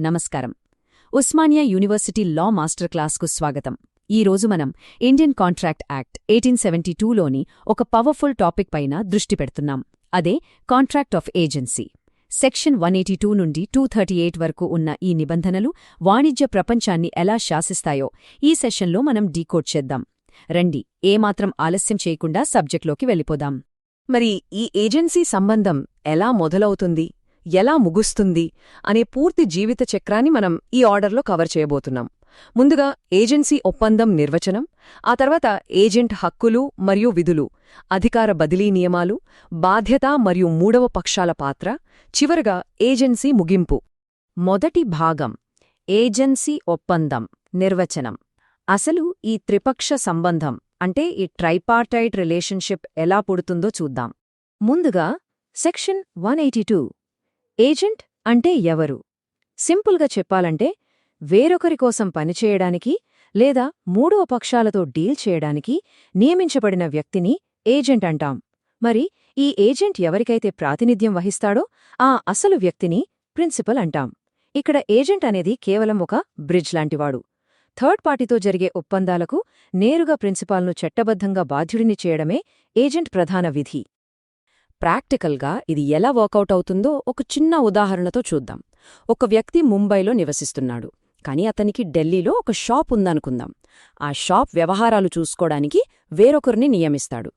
నమస్కారం. Osmania university law master క్లాస్కు స్వాగతం. ఈరోజు మనం ఇండియన్ కాంట్రాక్ట్ యాక్ట్ 1872లోని ఒక పవర్ఫుల్ టాపిక్ పైన దృష్టి పెడుతున్నాం. అదే కాంట్రాక్ట్ ఆఫ్ ఏజెన్సీ. సెక్షన్ 182 నుండి 238 వరకు ఉన్న ఈ నిబంధనలు వాణిజ్య ప్రపంచాన్ని ఎలా శాసిస్తాయో ఈ సెషన్లో మనం డీకోడ్ చేద్దాం. రండి, ఏమాత్రం ఆలస్యం చేయకుండా సబ్జెక్ట్లోకి వెళ్ళిపోదాం. మరి ఈ ఏజెన్సీ సంబంధం ఎలా మొదలవుతుంది, ఎలా ముగుస్తుంది అనే పూర్తి జీవిత చక్రాన్ని మనం ఈ ఆర్డర్లో కవర్ చేయబోతున్నాం. ముందుగా ఏజెన్సీ ఒప్పందం నిర్వచనం, ఆ తర్వాత ఏజెంట్ హక్కులు మరియు విధులు, అధికార బదిలీ నియమాలు, బాధ్యత మరియు మూడవ పక్షాల పాత్ర, చివరగా ఏజెన్సీ ముగింపు. మొదటి భాగం ఏజెన్సీ ఒప్పందం నిర్వచనం. అసలు ఈ త్రిపక్ష సంబంధం అంటే ఈ ట్రైపార్టైట్ రిలేషన్షిప్ ఎలా పుడుతుందో చూద్దాం. ముందుగా సెక్షన్ 182. ఏజెంట్ అంటే ఎవరు? సింపుల్గా చెప్పాలంటే వేరొకరి కోసం పనిచేయడానికి లేదా మూడవ పక్షాలతో డీల్ చేయడానికి నియమించబడిన వ్యక్తిని ఏజెంట్ అంటాం. మరి ఈ ఏజెంట్ ఎవరికైతే ప్రాతినిధ్యం వహిస్తాడో ఆ అసలు వ్యక్తిని ప్రిన్సిపల్ అంటాం. ఇక్కడ ఏజెంట్ అనేది కేవలం ఒక బ్రిడ్జ్ లాంటివాడు. థర్డ్ పార్టీతో జరిగే ఒప్పందాలకు నేరుగా ప్రిన్సిపాల్ను చట్టబద్ధంగా బాధ్యుడిని చేయడమే ఏజెంట్ ప్రధాన విధి. ప్రాక్టికల్గా ఇది ఎలా వర్కౌట్ అవుతుందో ఒక చిన్న ఉదాహరణతో చూద్దాం. ఒక వ్యక్తి ముంబైలో నివసిస్తున్నాడు, కాని అతనికి ఢిల్లీలో ఒక షాప్ ఉందనుకుందాం. ఆ షాప్ వ్యవహారాలు చూసుకోవడానికి వేరొకరిని నియమిస్తాడు.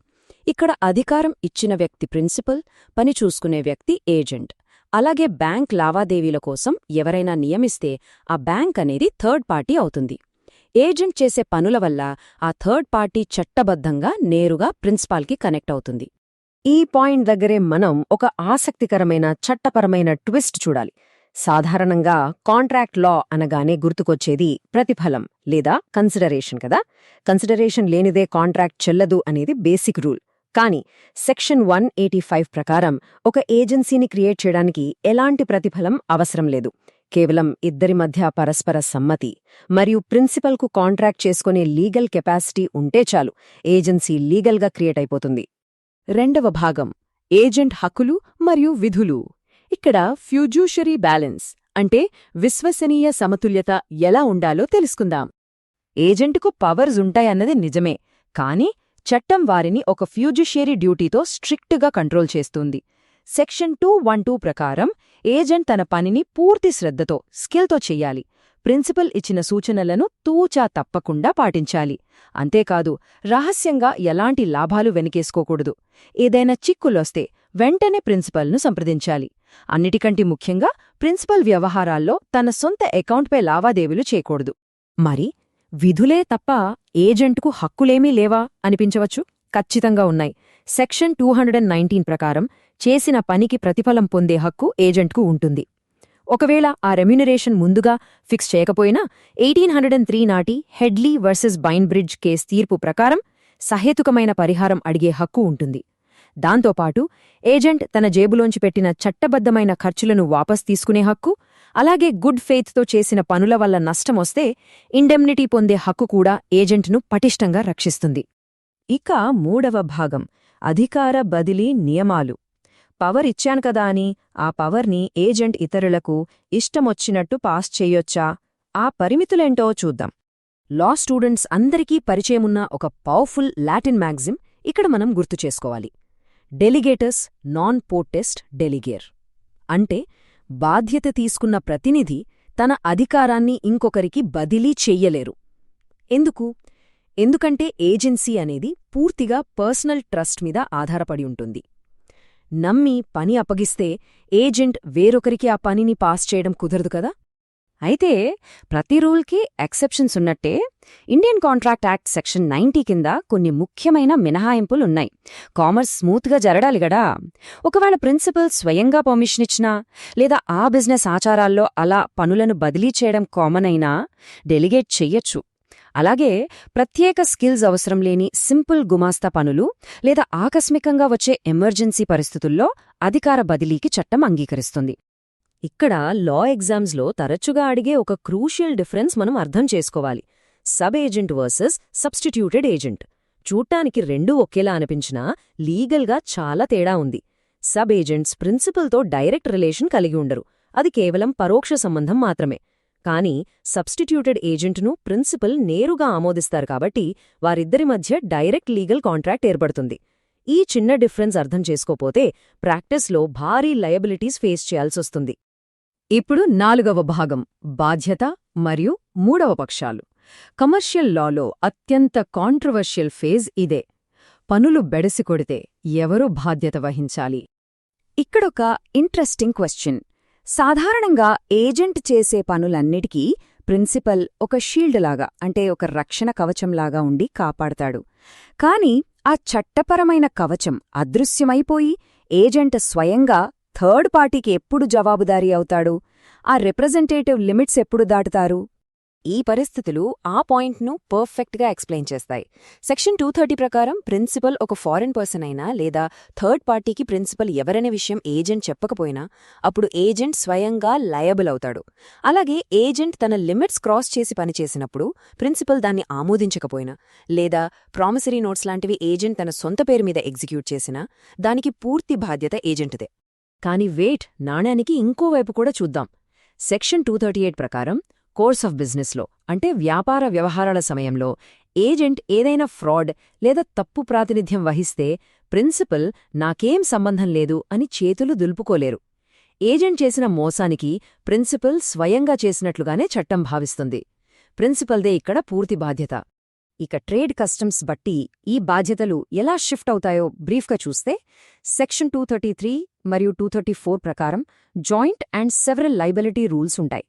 ఇక్కడ అధికారం ఇచ్చిన వ్యక్తి ప్రిన్సిపల్, పని చూసుకునే వ్యక్తి ఏజెంట్. అలాగే బ్యాంక్ లావాదేవీల కోసం ఎవరైనా నియమిస్తే ఆ బ్యాంక్ అనేది థర్డ్ పార్టీ అవుతుంది. ఏజెంట్ చేసే పనుల వల్ల ఆ థర్డ్ పార్టీ చట్టబద్ధంగా నేరుగా ప్రిన్సిపాల్కి కనెక్ట్ అవుతుంది. ఈ పాయింట్ దగ్గరే మనం ఒక ఆసక్తికరమైన చట్టపరమైన ట్విస్ట్ చూడాలి. సాధారణంగా కాంట్రాక్ట్ లా అనగానే గుర్తుకొచ్చేది ప్రతిఫలం లేదా కన్సిడరేషన్ కదా. కన్సిడరేషన్ లేనిదే కాంట్రాక్ట్ చెల్లదు అనేది బేసిక్ రూల్. కానీ సెక్షన్ 185 ప్రకారం ఒక ఏజెన్సీని క్రియేట్ చేయడానికి ఎలాంటి ప్రతిఫలం అవసరం లేదు. కేవలం ఇద్దరి మధ్య పరస్పర సమ్మతి మరియు ప్రిన్సిపల్కు కాంట్రాక్ట్ చేసుకునే లీగల్ కెపాసిటీ ఉంటే చాలు, ఏజెన్సీ లీగల్గా క్రియేట్ అయిపోతుంది. రెండవ భాగం ఏజెంట్ హక్కులు మరియు విధులు. ఇక్కడ ఫ్యూజూషరీ బ్యాలెన్స్ అంటే విశ్వసనీయ సమతుల్యత ఎలా ఉండాలో తెలుసుకుందాం. ఏజెంటుకు పవర్స్ ఉంటాయన్నది నిజమే, కానీ చట్టం వారిని ఒక ఫ్యూజుషియరీ డ్యూటీతో స్ట్రిక్ట్గా కంట్రోల్ చేస్తుంది. సెక్షన్ 212 ప్రకారం ఏజెంట్ తన పనిని పూర్తి శ్రద్ధతో, స్కిల్తో చెయ్యాలి. ప్రిన్సిపల్ ఇచ్చిన సూచనలను తూచా తప్పకుండా పాటించాలి. అంతేకాదు, రహస్యంగా ఎలాంటి లాభాలు వెనకేసుకోకూడదు. ఏదైనా చిక్కులొస్తే వెంటనే ప్రిన్సిపల్ను సంప్రదించాలి. అన్నిటికంటే ముఖ్యంగా ప్రిన్సిపల్ వ్యవహారాల్లో తన సొంత అకౌంట్పై లావాదేవీలు చేయకూడదు. మరి విధులే తప్ప ఏజెంట్కు హక్కులేమీ లేవా అనిపించవచ్చు. ఖచ్చితంగా ఉన్నాయి. సెక్షన్ 219 ప్రకారం చేసిన పనికి ప్రతిఫలం పొందే హక్కు ఏజెంట్కు ఉంటుంది. ఒకవేళ ఆ రెమ్యునరేషన్ ముందుగా ఫిక్స్ చేయకపోయినా 1803 నాటి హెడ్లీ వర్సెస్ బైన్బ్రిడ్జ్ కేస్ తీర్పు ప్రకారం సహేతుకమైన పరిహారం అడిగే హక్కు ఉంటుంది. దాంతోపాటు ఏజెంట్ తన జేబులోంచి పెట్టిన చట్టబద్ధమైన ఖర్చులను వాపస్ తీసుకునే హక్కు, అలాగే గుడ్ ఫెయిత్తో చేసిన పనుల వల్ల నష్టమొస్తే ఇండెమ్నిటీ పొందే హక్కు కూడా ఏజెంట్ను పటిష్టంగా రక్షిస్తుంది. ఇక మూడవ భాగం అధికార బదిలీ నియమాలు. పవర్ ఇచ్చాను కదా అని ఆ పవర్ని ఏజెంట్ ఇతరులకు ఇష్టమొచ్చినట్టు పాస్ చెయ్యొచ్చా? ఆ పరిమితులేంటో చూద్దాం. లా స్టూడెంట్స్ అందరికీ పరిచయమున్న ఒక పవర్ఫుల్ లాటిన్ మ్యాగ్జిమ్ ఇక్కడ మనం గుర్తు చేసుకోవాలి. డెలిగేటర్స్ నాన్ పోటెస్ట్ డెలిగేర్. అంటే బాధ్యత తీసుకున్న ప్రతినిధి తన అధికారాన్ని ఇంకొకరికి బదిలీ చెయ్యలేరు. ఎందుకు? ఎందుకంటే ఏజెన్సీ అనేది పూర్తిగా పర్సనల్ ట్రస్ట్ మీద ఆధారపడి ఉంటుంది. నమ్మి పని అప్పగిస్తే ఏజెంట్ వేరొకరికి ఆ పనిని పాస్ చేయడం కుదరదు కదా. అయితే ప్రతి రూల్కి ఎక్సెప్షన్స్ ఉన్నట్టే ఇండియన్ కాంట్రాక్ట్ యాక్ట్ సెక్షన్ 90 కింద కొన్ని ముఖ్యమైన మినహాయింపులున్నాయి. కామర్స్ స్మూత్గా జరగాలి గడా. ఒకవేళ ప్రిన్సిపల్ స్వయంగా పర్మిషన్ ఇచ్చినా లేదా ఆ బిజినెస్ ఆచారాల్లో అలా పనులను బదిలీ చేయడం కామన్ అయినా డెలిగేట్ చెయ్యొచ్చు. అలాగే ప్రత్యేక స్కిల్స్ అవసరం లేని సింపుల్ గుమాస్తా పనులు లేదా ఆకస్మికంగా వచ్చే ఎమర్జెన్సీ పరిస్థితుల్లో అధికార బదిలీకి చట్టం అంగీకరిస్తుంది. ఇక్కడ లా ఎగ్జామ్స్లో తరచుగా అడిగే ఒక క్రూషియల్ డిఫరెన్స్ మనం అర్థం చేసుకోవాలి. Sub agent versus substituted agent. చూడ్డానికి రెండూ ఒకేలా అనిపించినా లీగల్గా చాలా తేడా ఉంది. సబ్ ఏజెంట్స్ ప్రిన్సిపల్తో డైరెక్ట్ రిలేషన్ కలిగి ఉండరు. అది కేవలం పరోక్ష సంబంధం మాత్రమే. కానీ సబ్స్టిట్యూటెడ్ ఏజెంట్ను ప్రిన్సిపల్ నేరుగా ఆమోదిస్తారు కాబట్టి వారిద్దరి మధ్య డైరెక్ట్ లీగల్ కాంట్రాక్ట్ ఏర్పడుతుంది. ఈ చిన్న డిఫరెన్స్ అర్థం చేసుకోపోతే ప్రాక్టీస్లో భారీ లయబిలిటీస్ ఫేస్ చేయాల్సొస్తుంది. ఇప్పుడు 4వ భాగం బాధ్యత మరియు 3వ పక్షాలు. కమర్షియల్ లాలో అత్యంత కాంట్రవర్షియల్ ఫేజ్ ఇదే. పనులు బెడిసికొడితే ఎవరు బాధ్యత వహించాలి? ఇక్కడొక ఇంట్రెస్టింగ్ క్వశ్చన్. సాధారణంగా ఏజెంట్ చేసే పనులన్నిటికీ ప్రిన్సిపల్ ఒక షీల్డ్లాగా, అంటే ఒక రక్షణ కవచంలాగా ఉండి కాపాడతాడు. కాని ఆ చట్టపరమైన కవచం అదృశ్యమైపోయి ఏజెంట్ స్వయంగా థర్డ్ పార్టీకి ఎప్పుడు జవాబుదారీ అవుతాడు? ఆ రిప్రజెంటేటివ్ లిమిట్స్ ఎప్పుడు దాటుతారు? ఈ పరిస్థితులు ఆ పాయింట్ను పర్ఫెక్ట్గా ఎక్స్ప్లెయిన్ చేస్తాయి. సెక్షన్ 230 ప్రకారం ప్రిన్సిపల్ ఒక ఫారిన్ పర్సన్ అయినా లేదా థర్డ్ పార్టీకి ప్రిన్సిపల్ ఎవరనే విషయం ఏజెంట్ చెప్పకపోయినా అప్పుడు ఏజెంట్ స్వయంగా లయబుల్ అవుతాడు. అలాగే ఏజెంట్ తన లిమిట్స్ క్రాస్ చేసి పనిచేసినప్పుడు ప్రిన్సిపల్ దాన్ని ఆమోదించకపోయినా లేదా ప్రామిసరీ నోట్స్ లాంటివి ఏజెంట్ తన సొంత పేరు మీద ఎగ్జిక్యూట్ చేసినా దానికి పూర్తి బాధ్యత ఏజెంట్దే. కాని వెయిట్, నాణ్యానికి ఇంకోవైపు కూడా చూద్దాం. సెక్షన్ 238 ప్రకారం కోర్స్ ఆఫ్ బిజినెస్లో, అంటే వ్యాపార వ్యవహారాల సమయంలో ఏజెంట్ ఏదైనా ఫ్రాడ్ లేదా తప్పు ప్రాతినిధ్యం వహిస్తే ప్రిన్సిపల్ నాకేం సంబంధం లేదు అని చేతులు దులుపుకోలేరు. ఏజెంట్ చేసిన మోసానికి ప్రిన్సిపల్ స్వయంగా చేసినట్లుగానే చట్టం భావిస్తుంది. ప్రిన్సిపల్దే ఇక్కడ పూర్తి బాధ్యత. ఇక ట్రేడ్ కస్టమ్స్ బట్టి ఈ బాధ్యతలు ఎలా షిఫ్ట్ అవుతాయో బ్రీఫ్గా చూస్తే, సెక్షన్ 233 మరియు 234 ప్రకారం joint and several liability rules ఉంటాయి.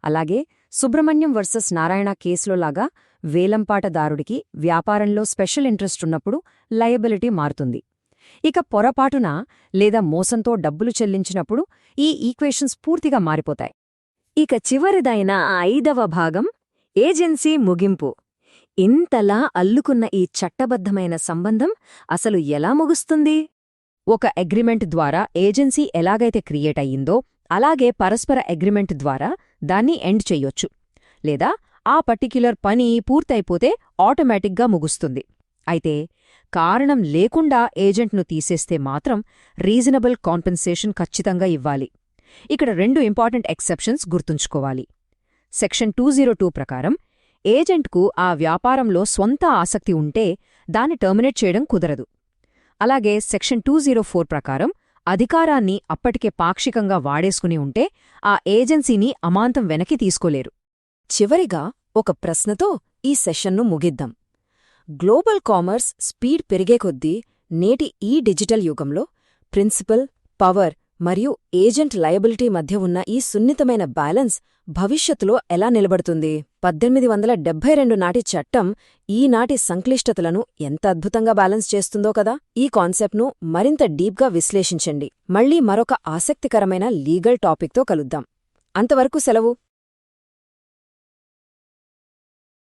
అలాగే సుబ్రహ్మణ్యం వర్సెస్ నారాయణ కేసులోలాగా వేలంపాటదారుడికి వ్యాపారంలో స్పెషల్ ఇంట్రెస్ట్ ఉన్నప్పుడు లయబిలిటీ మారుతుంది. ఇక పొరపాటున లేదా మోసంతో డబ్బులు చెల్లించినప్పుడు ఈ ఈక్వేషన్స్ పూర్తిగా మారిపోతాయి. ఇక చివరిదైన 5వ భాగం ఏజెన్సీ ముగింపు. ఇంతలా అల్లుకున్న ఈ చట్టబద్ధమైన సంబంధం అసలు ఎలా ముగుస్తుంది? ఒక అగ్రిమెంట్ ద్వారా ఏజెన్సీ ఎలాగైతే క్రియేట్ అయ్యిందో అలాగే పరస్పర అగ్రిమెంట్ ద్వారా దాన్ని ఎండ్ చెయ్యొచ్చు. లేదా ఆ పర్టిక్యులర్ పని పూర్తయిపోతే ఆటోమేటిక్గా ముగుస్తుంది. అయితే కారణం లేకుండా ఏజెంట్ను తీసేస్తే మాత్రం రీజనబుల్ కాంపెన్సేషన్ ఖచ్చితంగా ఇవ్వాలి. ఇక్కడ 2 ఇంపార్టెంట్ ఎక్సెప్షన్స్ గుర్తుంచుకోవాలి. సెక్షన్ 202 ప్రకారం ఏజెంట్కు ఆ వ్యాపారంలో స్వంత ఆసక్తి ఉంటే దాన్ని టర్మినేట్ చేయడం కుదరదు. అలాగే సెక్షన్ 204 ప్రకారం అధికారాన్ని అప్పటికే పాక్షికంగా వాడేసుకుని ఉంటే ఆ ఏజెన్సీని అమాంతం వెనక్కి తీసుకోలేరు. చివరిగా ఒక ప్రశ్నతో ఈ సెషన్ను ముగిద్దాం. గ్లోబల్ కామర్స్ స్పీడ్ పెరిగే కొద్దీ నేటి ఈ డిజిటల్ యుగంలో ప్రిన్సిపల్, పవర్ మరియు ఏజెంట్ లయబిలిటీ మధ్య ఉన్న ఈ సున్నితమైన బ్యాలెన్స్ భవిష్యత్తులో ఎలా నిలబడుతుంది? 1872 నాటి చట్టం ఈనాటి సంక్లిష్టతలను ఎంత అద్భుతంగా బ్యాలెన్స్ చేస్తుందో కదా! ఈ కాన్సెప్ట్ను మరింత డీప్గా విశ్లేషించండి. మళ్ళీ మరొక ఆసక్తికరమైన లీగల్ టాపిక్తో కలుద్దాం. అంతవరకు సెలవు.